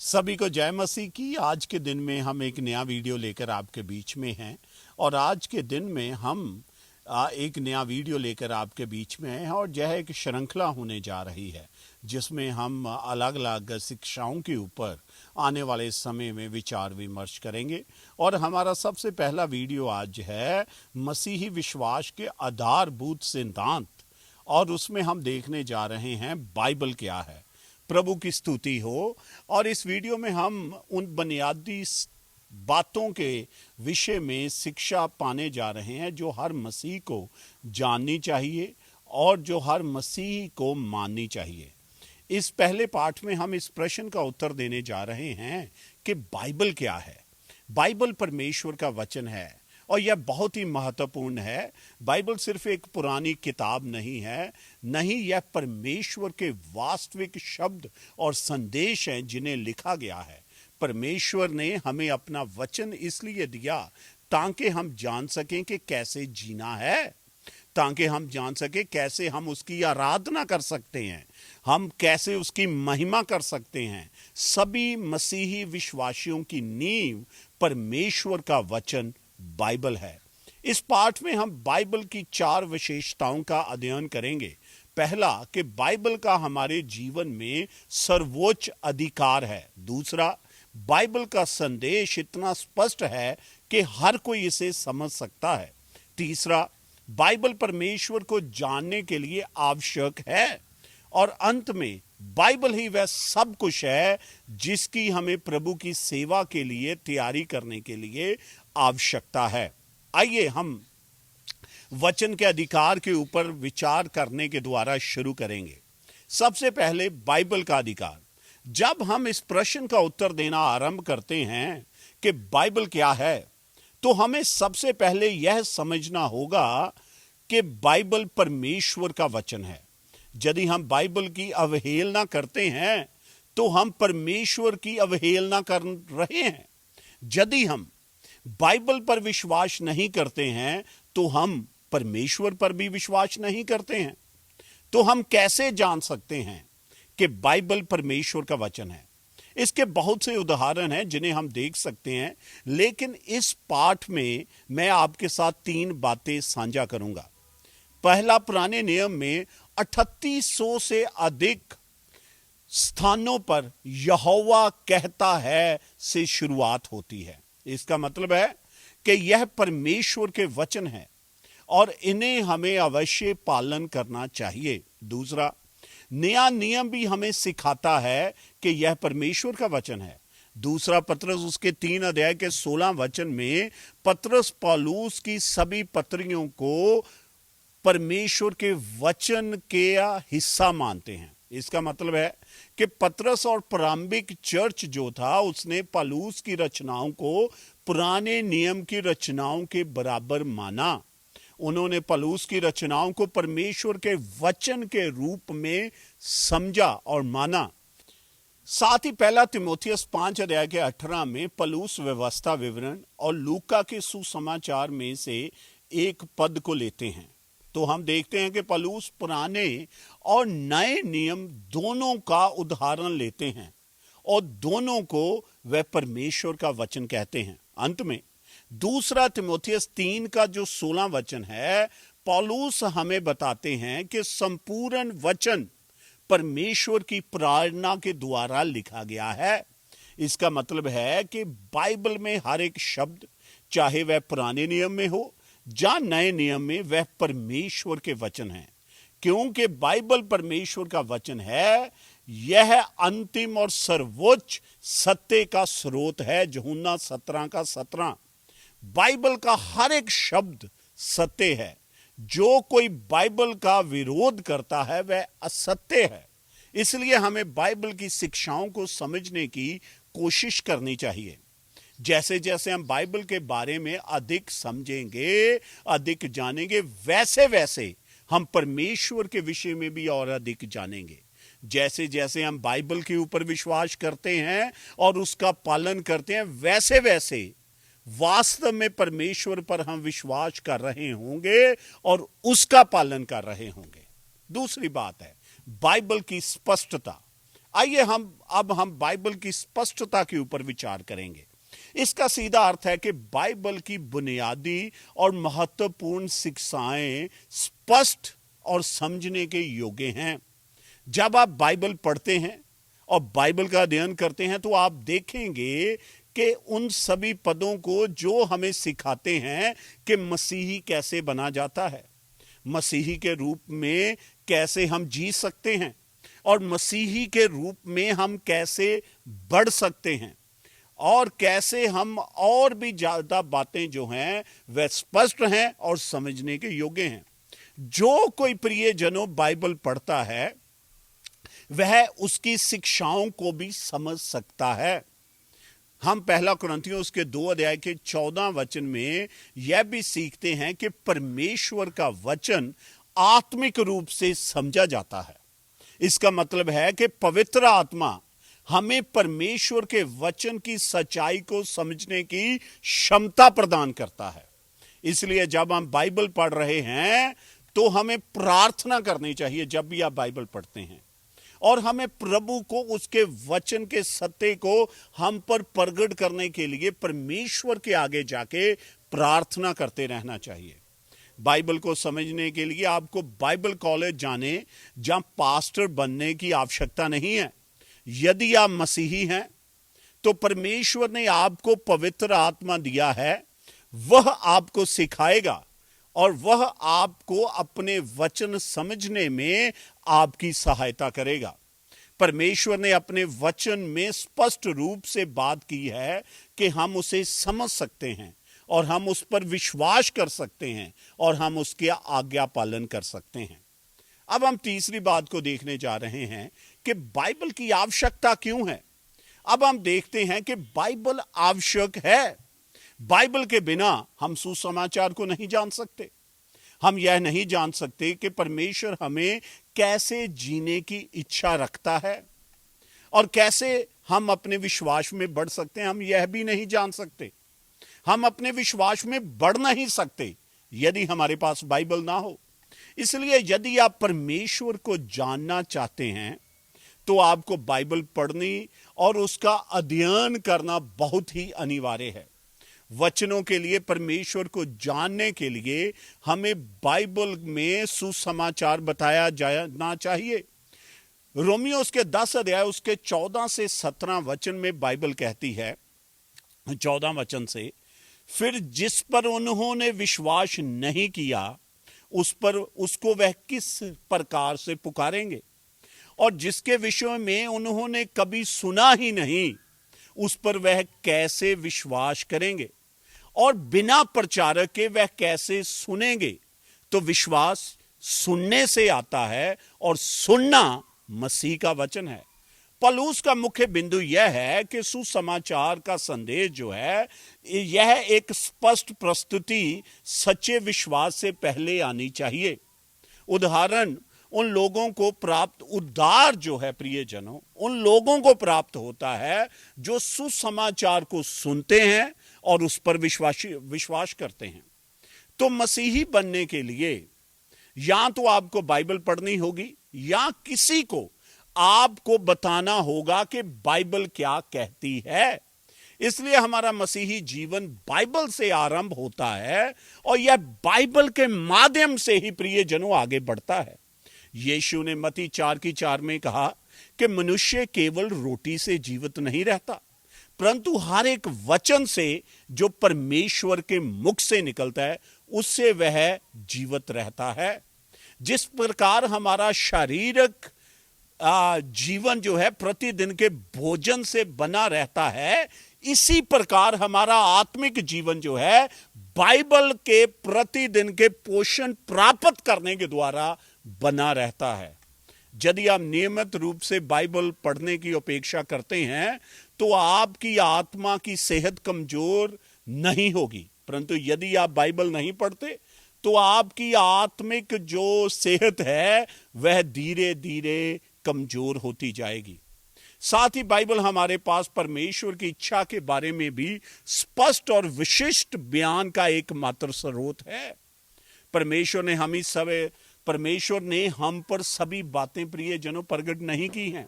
सभी को जय मसीह की। आज के दिन में हम एक नया वीडियो लेकर आपके बीच में हैं और आज के दिन में हम एक नया वीडियो लेकर आपके बीच में हैं और यह एक श्रृंखला होने जा रही है जिसमें हम अलग अलग शिक्षाओं के ऊपर आने वाले समय में विचार विमर्श करेंगे। और हमारा सबसे पहला वीडियो आज है मसीही विश्वास के आधारभूत सिद्धांत और उसमें हम देखने जा रहे हैं बाइबल क्या है। प्रभु की स्तुति हो। और इस वीडियो में हम उन बुनियादी बातों के विषय में शिक्षा पाने जा रहे हैं जो हर मसीह को जाननी चाहिए और जो हर मसीह को माननी चाहिए। इस पहले पाठ में हम इस प्रश्न का उत्तर देने जा रहे हैं कि बाइबल क्या है। बाइबल परमेश्वर का वचन है और यह बहुत ही महत्वपूर्ण है। बाइबल सिर्फ एक पुरानी किताब नहीं है, नहीं, यह परमेश्वर के वास्तविक शब्द और संदेश हैं जिन्हें लिखा गया है। परमेश्वर ने हमें अपना वचन इसलिए दिया ताकि हम जान सकें कि कैसे जीना है, ताकि हम जान सकें कैसे हम उसकी आराधना कर सकते हैं, हम कैसे उसकी महिमा कर सकते हैं। सभी मसीही विश्वासियों की नींव परमेश्वर का वचन बाइबल है। इस पाठ में हम बाइबल की 4 विशेषताओं का अध्ययन करेंगे। पहला, कि बाइबल का हमारे जीवन में सर्वोच्च अधिकार है। दूसरा, बाइबल का संदेश इतना स्पष्ट है कि हर कोई इसे समझ सकता है। तीसरा, बाइबल परमेश्वर को जानने के लिए आवश्यक है। और अंत में, बाइबल ही वह सब कुछ है जिसकी हमें प्रभु की सेवा के लिए तैयारी करने के लिए आवश्यकता है। आइए हम वचन के अधिकार के ऊपर विचार करने के द्वारा शुरू करेंगे। सबसे पहले, बाइबल का अधिकार। जब हम इस प्रश्न का उत्तर देना आरंभ करते हैं कि बाइबल क्या है, तो हमें सबसे पहले यह समझना होगा कि बाइबल परमेश्वर का वचन है। यदि हम बाइबल की अवहेलना करते हैं तो हम परमेश्वर की अवहेलना कर रहे हैं। यदि हम बाइबल पर विश्वास नहीं करते हैं तो हम परमेश्वर पर भी विश्वास नहीं करते हैं। तो हम कैसे जान सकते हैं कि बाइबल परमेश्वर का वचन है? इसके बहुत से उदाहरण हैं जिन्हें हम देख सकते हैं, लेकिन इस पाठ में मैं आपके साथ 3 बातें साझा करूंगा। पहला, पुराने नियम में 3800 से अधिक स्थानों पर यहोवा कहता है से शुरुआत होती है। इसका मतलब है कि यह परमेश्वर के वचन है और इन्हें हमें अवश्य पालन करना चाहिए। दूसरा, नया नियम भी हमें सिखाता है कि यह परमेश्वर का वचन है। दूसरा पत्रस उसके 3 अध्याय के 16 वचन में पत्रस पौलुस की सभी पत्रियों को परमेश्वर के वचन के हिस्सा मानते हैं। इसका मतलब है कि पत्रस और प्रारंभिक चर्च जो था उसने पौलुस की रचनाओं को पुराने नियम की रचनाओं के बराबर माना। उन्होंने पौलुस की रचनाओं को परमेश्वर के वचन के रूप में समझा और माना। साथ ही पहला तीमुथियुस 5 अध्याय के 18 में पौलुस व्यवस्था विवरण और लूका के सुसमाचार में से एक पद को लेते हैं। तो हम देखते हैं कि पौलुस पुराने और नए नियम दोनों का उदाहरण लेते हैं और दोनों को वह परमेश्वर का वचन कहते हैं। अंत में दूसरा तीमुथियुस 3 का जो 16 वचन है, पौलुस हमें बताते हैं कि संपूर्ण वचन परमेश्वर की प्रेरणा के द्वारा लिखा गया है। इसका मतलब है कि बाइबल में हर एक शब्द, चाहे वह पुराने नियम में हो या नए नियम में, वह परमेश्वर के वचन है। क्योंकि बाइबल परमेश्वर का वचन है, यह अंतिम और सर्वोच्च सत्य का स्रोत है। यूहन्ना 17 का 17। बाइबल का हर एक शब्द सत्य है। जो कोई बाइबल का विरोध करता है वह असत्य है। इसलिए हमें बाइबल की शिक्षाओं को समझने की कोशिश करनी चाहिए। जैसे जैसे हम बाइबल के बारे में अधिक समझेंगे, अधिक जानेंगे, वैसे वैसे हम परमेश्वर के विषय में भी और अधिक जानेंगे। जैसे जैसे हम बाइबल के ऊपर विश्वास करते हैं और उसका पालन करते हैं, वैसे वैसे वास्तव में परमेश्वर पर हम विश्वास कर रहे होंगे और उसका पालन कर रहे होंगे। दूसरी बात है बाइबल की स्पष्टता। आइए हम बाइबल की स्पष्टता के ऊपर विचार करेंगे। इसका सीधा अर्थ है कि बाइबल की बुनियादी और महत्वपूर्ण शिक्षाएं स्पष्ट और समझने के योग्य हैं। जब आप बाइबल पढ़ते हैं और बाइबल का अध्ययन करते हैं तो आप देखेंगे कि उन सभी पदों को जो हमें सिखाते हैं कि मसीही कैसे बना जाता है, मसीही के रूप में कैसे हम जी सकते हैं और मसीही के रूप में हम कैसे बढ़ सकते हैं और कैसे हम और भी ज्यादा बातें जो हैं वह स्पष्ट हैं और समझने के योग्य हैं। जो कोई प्रियजनों बाइबल पढ़ता है वह उसकी शिक्षाओं को भी समझ सकता है। हम पहला कुरिन्थियों उसके 2 अध्याय के 14 वचन में यह भी सीखते हैं कि परमेश्वर का वचन आत्मिक रूप से समझा जाता है। इसका मतलब है कि पवित्र आत्मा हमें परमेश्वर के वचन की सच्चाई को समझने की क्षमता प्रदान करता है। इसलिए जब हम बाइबल पढ़ रहे हैं तो हमें प्रार्थना करनी चाहिए जब भी आप बाइबल पढ़ते हैं, और हमें प्रभु को उसके वचन के सत्य को हम पर प्रकट करने के लिए परमेश्वर के आगे जाके प्रार्थना करते रहना चाहिए। बाइबल को समझने के लिए आपको बाइबल कॉलेज जाने जहां पास्टर बनने की आवश्यकता नहीं है। यदि आप मसीही हैं तो परमेश्वर ने आपको पवित्र आत्मा दिया है, वह आपको सिखाएगा और वह आपको अपने वचन समझने में आपकी सहायता करेगा। परमेश्वर ने अपने वचन में स्पष्ट रूप से बात की है कि हम उसे समझ सकते हैं और हम उस पर विश्वास कर सकते हैं और हम उसके आज्ञा पालन कर सकते हैं। अब हम तीसरी बात को देखने जा रहे हैं कि बाइबल की आवश्यकता क्यों है। अब हम देखते हैं कि बाइबल आवश्यक है। बाइबल के बिना हम सुसमाचार को नहीं जान सकते। हम यह नहीं जान सकते कि परमेश्वर हमें कैसे जीने की इच्छा रखता है और कैसे हम अपने विश्वास में बढ़ सकते हैं। हम यह भी नहीं जान सकते। हम अपने विश्वास में बढ़ नहीं सकते यदि हमारे पास बाइबल ना हो। इसलिए यदि आप परमेश्वर को जानना चाहते हैं तो आपको बाइबल पढ़नी और उसका अध्ययन करना बहुत ही अनिवार्य है। वचनों के लिए, परमेश्वर को जानने के लिए हमें बाइबल में सुसमाचार बताया जाना चाहिए। रोमियो उसके 10 अध्याय उसके 14 से 17 वचन में बाइबल कहती है, 14 वचन से, फिर जिस पर उन्होंने विश्वास नहीं किया उस पर उसको वह किस प्रकार से पुकारेंगे, और जिसके विषय में उन्होंने कभी सुना ही नहीं उस पर वह कैसे विश्वास करेंगे, और बिना प्रचारक के वह कैसे सुनेंगे। तो विश्वास सुनने से आता है और सुनना मसीह का वचन है। पौलुस का मुख्य बिंदु यह है कि सुसमाचार का संदेश जो है यह एक स्पष्ट प्रस्तुति सच्चे विश्वास से पहले आनी चाहिए। उदाहरण उन लोगों को प्राप्त, उद्धार जो है प्रियजनों, उन लोगों को प्राप्त होता है जो सुसमाचार को सुनते हैं और उस पर विश्वास करते हैं। तो मसीही बनने के लिए या तो आपको बाइबल पढ़नी होगी या किसी को आपको बताना होगा कि बाइबल क्या कहती है। इसलिए हमारा मसीही जीवन बाइबल से आरंभ होता है और यह बाइबल के माध्यम से ही प्रियजनों आगे बढ़ता है। यीशु ने मत्ती 4:4 में कहा कि मनुष्य केवल रोटी से जीवित नहीं रहता परंतु हर एक वचन से जो परमेश्वर के मुख से निकलता है उससे वह जीवित रहता है। जिस प्रकार हमारा शारीरिक जीवन जो है प्रतिदिन के भोजन से बना रहता है, इसी प्रकार हमारा आत्मिक जीवन जो है बाइबल के प्रतिदिन के पोषण प्राप्त करने के द्वारा बना रहता है। यदि आप नियमित रूप से बाइबल पढ़ने की अपेक्षा करते हैं तो आपकी आत्मा की सेहत कमजोर नहीं होगी, परंतु यदि आप बाइबल नहीं पढ़ते तो आपकी आत्मिक जो सेहत है वह धीरे धीरे कमजोर होती जाएगी। साथ ही बाइबल हमारे पास परमेश्वर की इच्छा के बारे में भी स्पष्ट और विशिष्ट बयान का एकमात्र स्रोत है। परमेश्वर ने हम पर सभी बातें प्रियजनों प्रकट नहीं की हैं।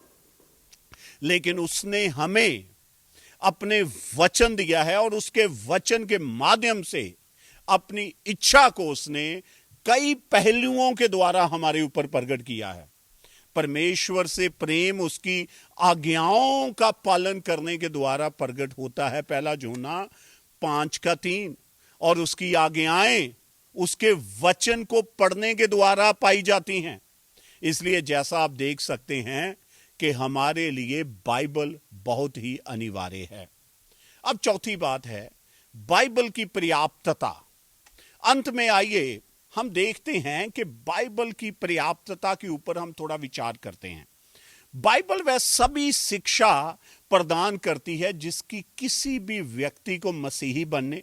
लेकिन उसने हमें अपने वचन दिया है और उसके वचन के माध्यम से अपनी इच्छा को उसने कई पहलुओं के द्वारा हमारे ऊपर प्रकट किया है। परमेश्वर से प्रेम उसकी आज्ञाओं का पालन करने के द्वारा प्रकट होता है, पहला यूहन्ना 5:3। और उसकी आज्ञाएं उसके वचन को पढ़ने के द्वारा पाई जाती हैं। इसलिए जैसा आप देख सकते हैं कि हमारे लिए बाइबल बहुत ही अनिवार्य है। अब चौथी बात है बाइबल की पर्याप्तता। अंत में आइए हम देखते हैं कि बाइबल की पर्याप्तता के ऊपर हम थोड़ा विचार करते हैं। बाइबल वह सभी शिक्षा प्रदान करती है जिसकी किसी भी व्यक्ति को मसीही बनने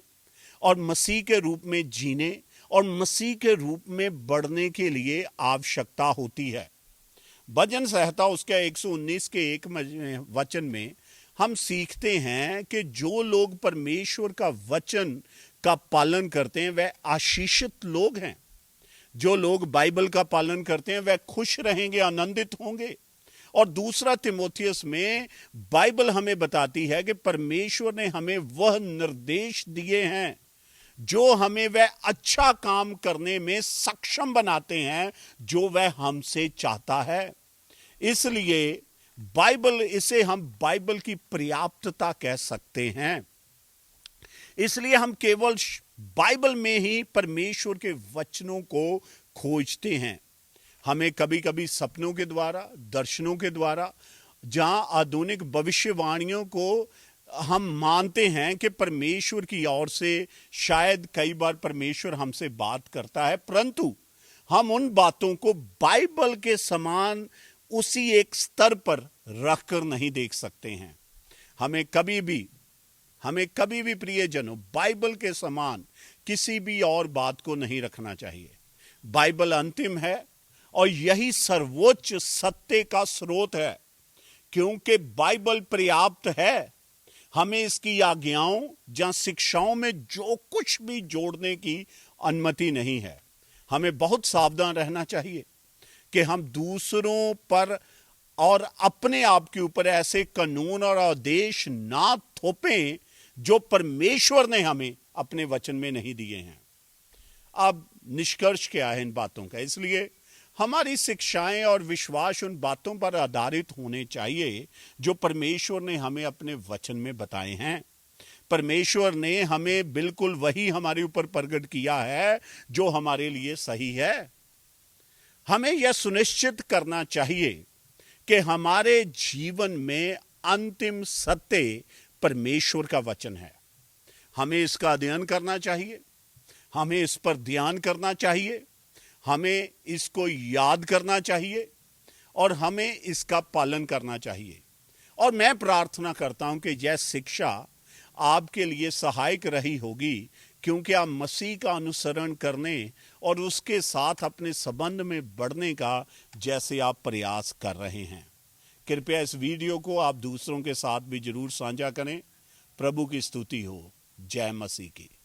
और मसीह के रूप में जीने और मसीह के रूप में बढ़ने के लिए आवश्यकता होती है। भजन संहिता उसके 119 के 1 वचन में हम सीखते हैं कि जो लोग परमेश्वर का वचन का पालन करते हैं वह आशीषित लोग हैं। जो लोग बाइबल का पालन करते हैं वह खुश रहेंगे, आनंदित होंगे। और दूसरा तिमोथियस में बाइबल हमें बताती है कि परमेश्वर ने हमें वह निर्देश दिए हैं जो हमें वह अच्छा काम करने में सक्षम बनाते हैं जो वह हमसे चाहता है। इसलिए बाइबल, इसे हम बाइबल की पर्याप्तता कह सकते हैं। इसलिए हम केवल बाइबल में ही परमेश्वर के वचनों को खोजते हैं। हमें कभी कभी सपनों के द्वारा, दर्शनों के द्वारा, जहां आधुनिक भविष्यवाणियों को हम मानते हैं कि परमेश्वर की ओर से शायद कई बार परमेश्वर हमसे बात करता है, परंतु हम उन बातों को बाइबल के समान उसी एक स्तर पर रखकर नहीं देख सकते हैं। हमें कभी भी प्रियजनों बाइबल के समान किसी भी और बात को नहीं रखना चाहिए। बाइबल अंतिम है और यही सर्वोच्च सत्य का स्रोत है। क्योंकि बाइबल पर्याप्त है, हमें इसकी आज्ञाओं या शिक्षाओं में जो कुछ भी जोड़ने की अनुमति नहीं है। हमें बहुत सावधान रहना चाहिए कि हम दूसरों पर और अपने आप के ऊपर ऐसे कानून और आदेश ना थोपें जो परमेश्वर ने हमें अपने वचन में नहीं दिए हैं। अब निष्कर्ष क्या है इन बातों का? इसलिए हमारी शिक्षाएं और विश्वास उन बातों पर आधारित होने चाहिए जो परमेश्वर ने हमें अपने वचन में बताए हैं। परमेश्वर ने हमें बिल्कुल वही हमारे ऊपर प्रकट किया है जो हमारे लिए सही है। हमें यह सुनिश्चित करना चाहिए कि हमारे जीवन में अंतिम सत्य परमेश्वर का वचन है। हमें इसका अध्ययन करना चाहिए, हमें इस पर ध्यान करना चाहिए, हमें इसको याद करना चाहिए और हमें इसका पालन करना चाहिए। और मैं प्रार्थना करता हूं कि यह शिक्षा आपके लिए सहायक रही होगी, क्योंकि आप मसीह का अनुसरण करने और उसके साथ अपने संबंध में बढ़ने का जैसे आप प्रयास कर रहे हैं। कृपया इस वीडियो को आप दूसरों के साथ भी जरूर साझा करें। प्रभु की स्तुति हो। जय मसीह की।